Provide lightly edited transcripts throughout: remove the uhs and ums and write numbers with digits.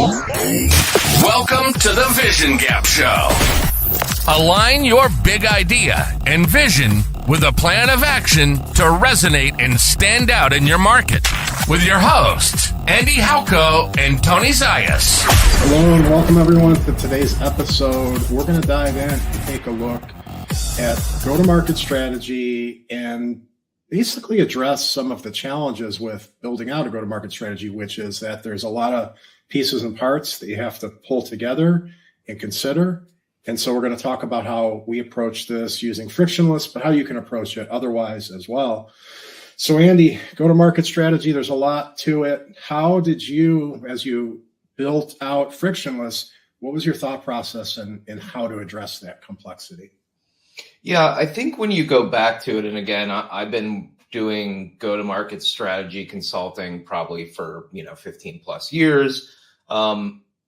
Welcome to the Vision Gap Show. Align your big idea and vision with a plan of action to resonate and stand out in your market. With your hosts, Andy Halko and Tony Zayas. Hello and welcome everyone to today's episode. We're going to dive in and take a look at go-to-market strategy and basically address some of the challenges with building out a go-to-market strategy, which is that there's a lot of pieces and parts that you have to pull together and consider. And so we're going to talk about how we approach this using Frictionless, but how you can approach it otherwise as well. So Andy, go-to-market strategy, there's a lot to it. How did you, as you built out Frictionless, what was your thought process and how to address that complexity? Yeah, I think when you go back to it, and again, I've been doing go-to-market strategy consulting probably for 15 plus years,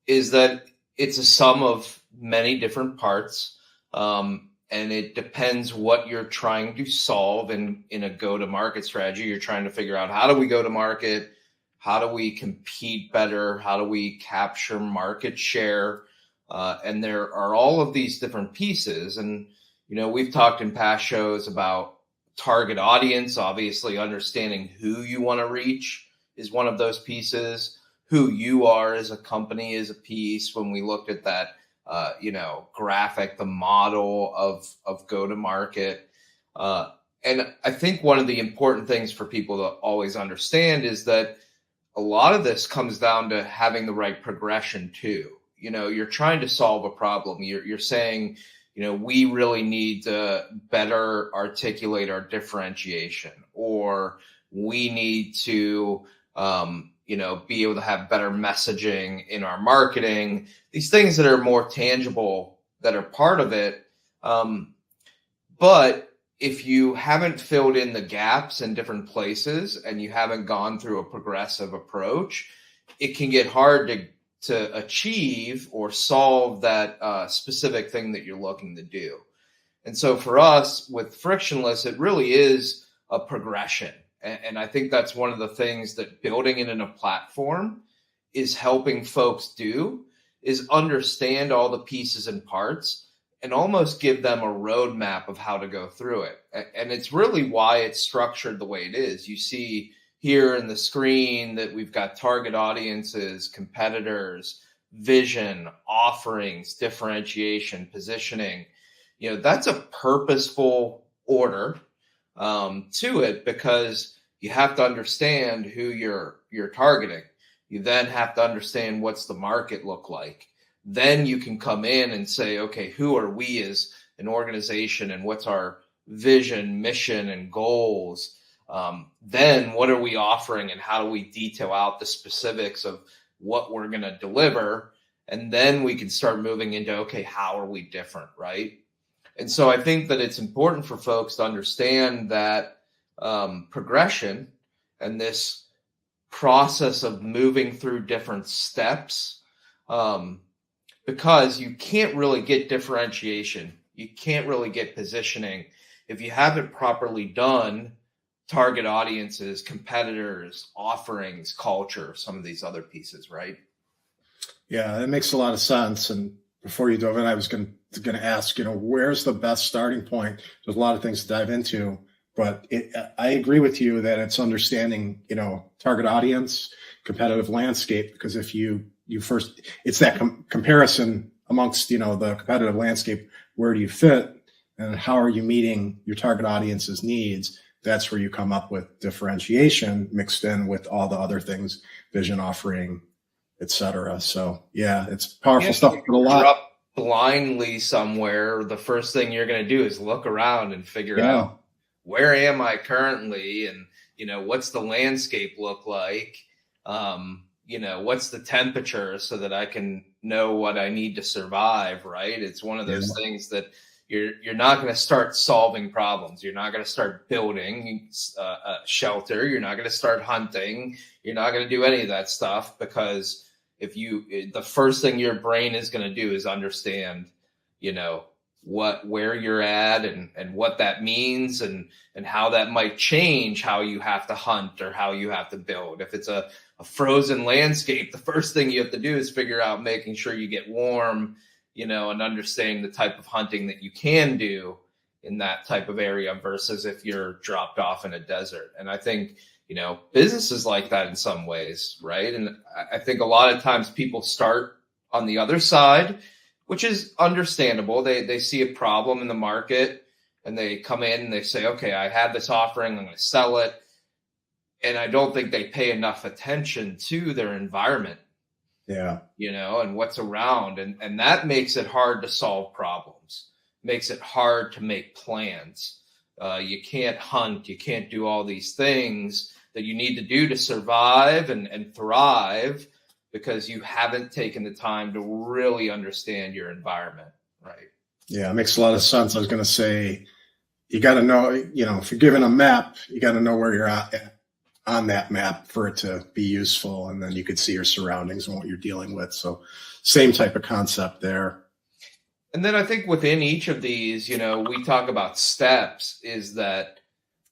is that it's a sum of many different parts, and it depends what you're trying to solve in a go-to-market strategy. You're trying to figure out, how do we go to market? How do we compete better? How do we capture market share? And there are all of these different pieces. And we've talked in past shows about target audience. Obviously, understanding who you want to reach is one of those pieces. Who you are as a company is a piece. When we looked at that, graphic, the model of go-to-market. And I think one of the important things for people to always understand is that a lot of this comes down to having the right progression too. You're trying to solve a problem. You're saying, we really need to better articulate our differentiation, or we need to, be able to have better messaging in our marketing, these things that are more tangible that are part of it. But if you haven't filled in the gaps in different places and you haven't gone through a progressive approach, it can get hard to achieve or solve that specific thing that you're looking to do. And so for us with Frictionless, it really is a progression. And I think that's one of the things that building it in a platform is helping folks do, is understand all the pieces and parts and almost give them a roadmap of how to go through it. And it's really why it's structured the way it is. You see here in the screen that we've got target audiences, competitors, vision, offerings, differentiation, positioning. That's a purposeful order to it, because you have to understand who you're targeting. You then have to understand what's the market look like. Then you can come in and say, okay, who are we as an organization and what's our vision, mission, and goals? Then what are we offering and how do we detail out the specifics of what we're going to deliver? And then we can start moving into, okay, how are we different, right? And so I think that it's important for folks to understand that progression and this process of moving through different steps, because you can't really get differentiation. You can't really get positioning if you haven't properly done target audiences, competitors, offerings, culture, some of these other pieces, right? Yeah, that makes a lot of sense. And before you dove in, I was going to ask, where's the best starting point? There's a lot of things to dive into, but I agree with you that it's understanding, target audience, competitive landscape, because if you first, it's that comparison amongst, the competitive landscape, where do you fit and how are you meeting your target audience's needs? That's where you come up with differentiation mixed in with all the other things, vision, offering, et cetera. So yeah, it's powerful stuff. But a lot. Blindly somewhere, the first thing you're going to do is look around and figure out, where am I currently? And, what's the landscape look like? What's the temperature so that I can know what I need to survive, right? It's one of those things that you're not going to start solving problems. You're not going to start building a shelter. You're not going to start hunting. You're not going to do any of that stuff, because the first thing your brain is going to do is understand, where you're at and what that means and how that might change how you have to hunt or how you have to build. If it's a frozen landscape, the first thing you have to do is figure out making sure you get warm, and understanding the type of hunting that you can do in that type of area versus if you're dropped off in a desert. And I think, business is like that in some ways, right? And I think a lot of times people start on the other side, which is understandable. They see a problem in the market and they come in and they say, okay, I have this offering, I'm going to sell it. And I don't think they pay enough attention to their environment. Yeah. And what's around. And that makes it hard to solve problems, makes it hard to make plans. You can't hunt, you can't do all these things that you need to do to survive and thrive because you haven't taken the time to really understand your environment, right? Yeah, it makes a lot of sense. I was going to say, you got to know, if you're given a map, you got to know where you're at on that map for it to be useful. And then you could see your surroundings and what you're dealing with. So same type of concept there. And then I think within each of these, we talk about steps, is that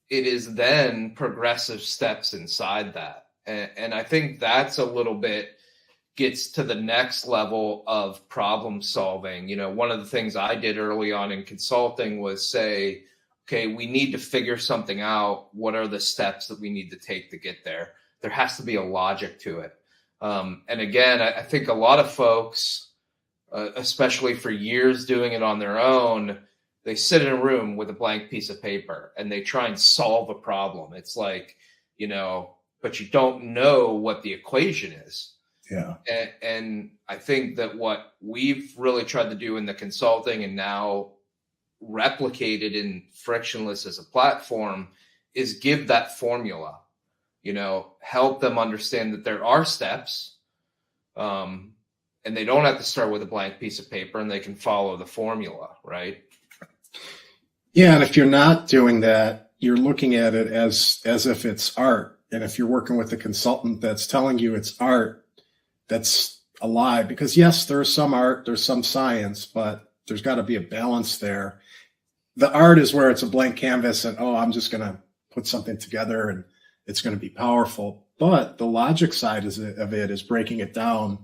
it is then progressive steps inside that. And I think that's a little bit gets to the next level of problem solving. One of the things I did early on in consulting was say, okay, we need to figure something out. What are the steps that we need to take to get there? There has to be a logic to it. And again, I think a lot of folks, especially for years doing it on their own, they sit in a room with a blank piece of paper and they try and solve a problem. It's like, but you don't know what the equation is. Yeah. And I think that what we've really tried to do in the consulting and now replicated in Frictionless as a platform is give that formula, help them understand that there are steps, and they don't have to start with a blank piece of paper and they can follow the formula, right? Yeah. And if you're not doing that, you're looking at it as if it's art. And if you're working with a consultant that's telling you it's art, that's a lie, because yes, there's some art, there's some science, but there's got to be a balance there. The art is where it's a blank canvas and, I'm just going to put something together and it's going to be powerful. But the logic side of it is breaking it down,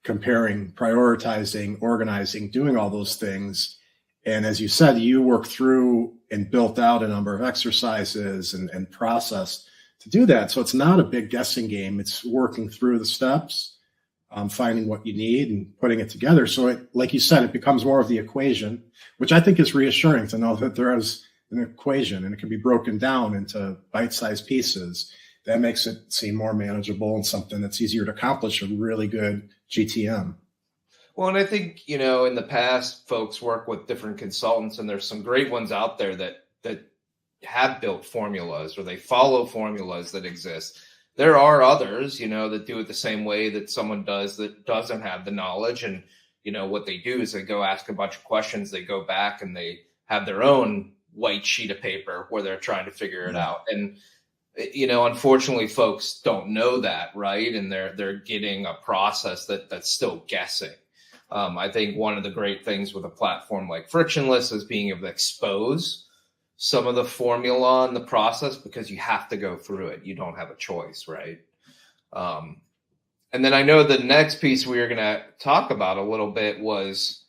comparing, prioritizing, organizing, doing all those things. And as you said, you work through and built out a number of exercises and process to do that. So it's not a big guessing game. It's working through the steps, finding what you need and putting it together. So it, like you said, it becomes more of the equation, which I think is reassuring to know that there is an equation and it can be broken down into bite-sized pieces. That makes it seem more manageable and something that's easier to accomplish a really good GTM. Well, and I think, in the past, folks work with different consultants and there's some great ones out there that have built formulas or they follow formulas that exist. There are others, that do it the same way that someone does that doesn't have the knowledge. And, what they do is they go ask a bunch of questions. They go back and they have their own white sheet of paper where they're trying to figure it out. And, unfortunately, folks don't know that, right? And they're getting a process that's still guessing. I think one of the great things with a platform like Frictionless is being able to expose some of the formula in the process because you have to go through it. You don't have a choice, right? And then I know the next piece we were going to talk about a little bit was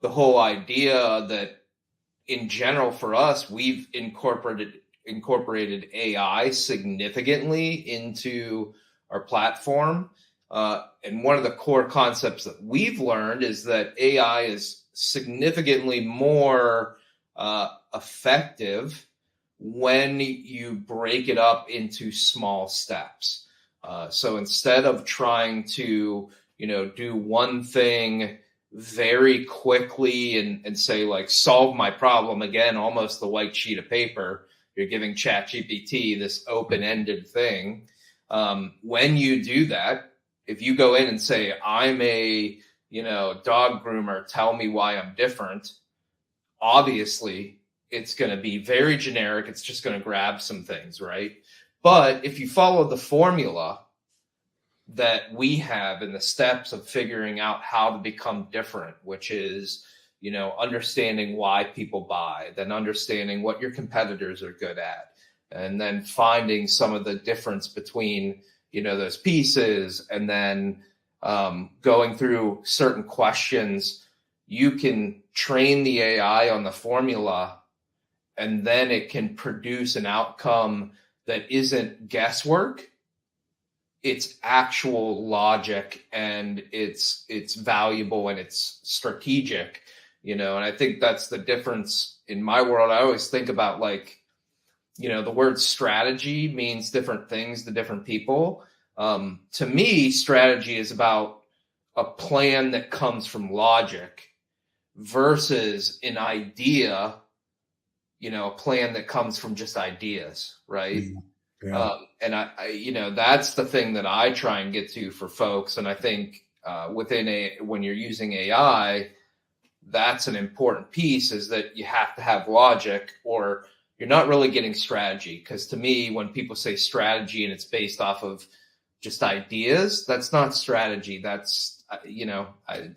the whole idea that in general for us, we've incorporated AI significantly into our platform. And one of the core concepts that we've learned is that AI is significantly more effective when you break it up into small steps. So instead of trying to, do one thing very quickly and say like, solve my problem, again, almost the white sheet of paper, you're giving ChatGPT this open-ended thing. When you do that, if you go in and say, I'm a, dog groomer, tell me why I'm different, obviously it's going to be very generic. It's just going to grab some things, right? But if you follow the formula that we have in the steps of figuring out how to become different, which is understanding why people buy, then understanding what your competitors are good at, and then finding some of the difference between, those pieces, and then going through certain questions. You can train the AI on the formula, and then it can produce an outcome that isn't guesswork. It's actual logic, and it's valuable, and it's strategic, and I think that's the difference in my world. I always think about the word strategy means different things to different people. To me, strategy is about a plan that comes from logic versus an idea, a plan that comes from just ideas, right? Yeah. And I that's the thing that I try and get to for folks. And I think when you're using AI, that's an important piece, is that you have to have logic, or you're not really getting strategy. Because to me, when people say strategy and it's based off of just ideas, that's not strategy. That's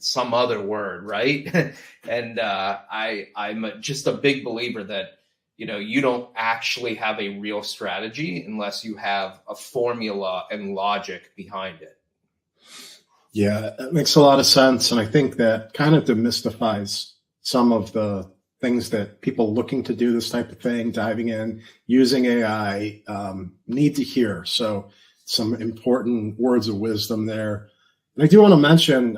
some other word, right? And I'm just a big believer that you don't actually have a real strategy unless you have a formula and logic behind it. Yeah, it makes a lot of sense. And I think that kind of demystifies some of the things that people looking to do this type of thing, diving in, using AI, need to hear. So some important words of wisdom there. And I do want to mention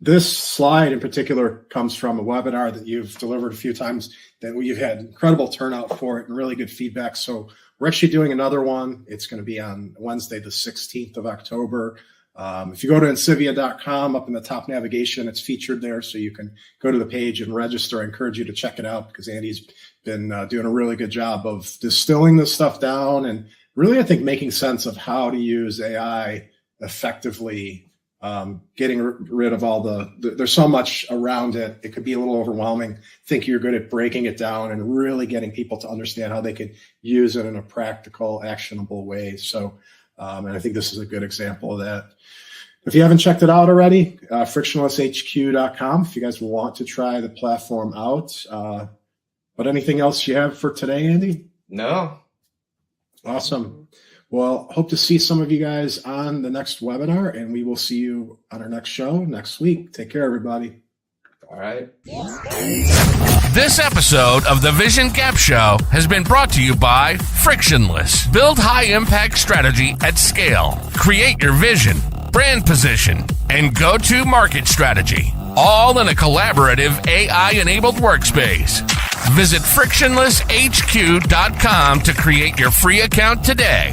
this slide in particular comes from a webinar that you've delivered a few times that we've had incredible turnout for it and really good feedback. So we're actually doing another one. It's going to be on Wednesday, the 16th of October. If you go to Insivia.com, up in the top navigation, it's featured there. So you can go to the page and register. I encourage you to check it out, because Andy's been doing a really good job of distilling this stuff down and really, I think, making sense of how to use AI effectively, getting rid of all there's so much around it. It could be a little overwhelming. I think you're good at breaking it down and really getting people to understand how they could use it in a practical, actionable way. So, and I think this is a good example of that. If you haven't checked it out already, frictionlesshq.com, if you guys want to try the platform out. But anything else you have for today, Andy? No. Awesome. Well, hope to see some of you guys on the next webinar, and we will see you on our next show next week. Take care, everybody. All right. This episode of the Vision Gap Show has been brought to you by Frictionless. Build high-impact strategy at scale. Create your vision, brand position, and go-to-market strategy, all in a collaborative AI-enabled workspace. Visit frictionlesshq.com to create your free account today.